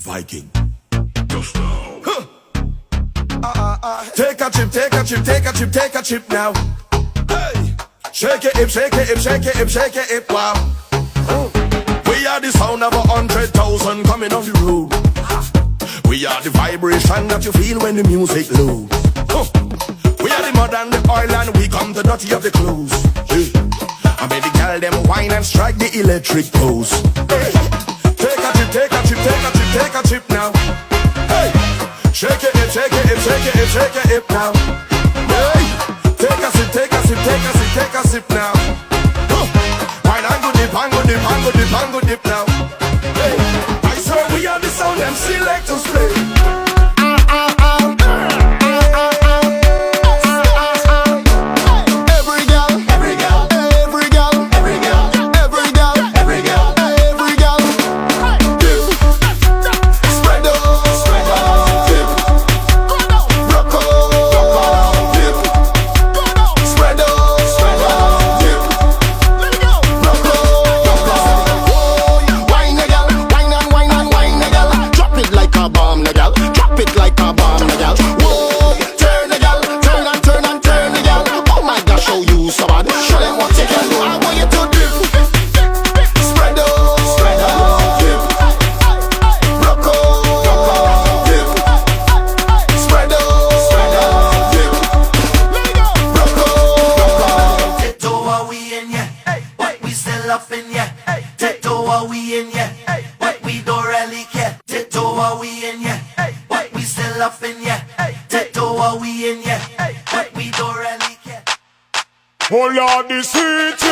Viking. Just now. Huh. Take a chip, take a chip, take a chip, take a chip now. Hey. Shake it, hip, shake it, hip, shake it, hip, shake it, hip, wow. We are the sound of 100,000 coming off the road. We are the vibration that you feel when the music low. We are the mud and the oil and we come the dirty of the clothes. I made the girl them wine and strike the electric pose. Hey. Take a chip, take a chip, take a chip, take a chip now. Hey. Shake it, hip, shake it, hip, shake it, hip, shake it, hip now. Hey. Take a sip, take a sip, take a sip, take a sip now. Wine and go dip, and go dip, and go dip, and go dip now. Hey. I swear we are the sound them selectors play. Oh Lord, the sweet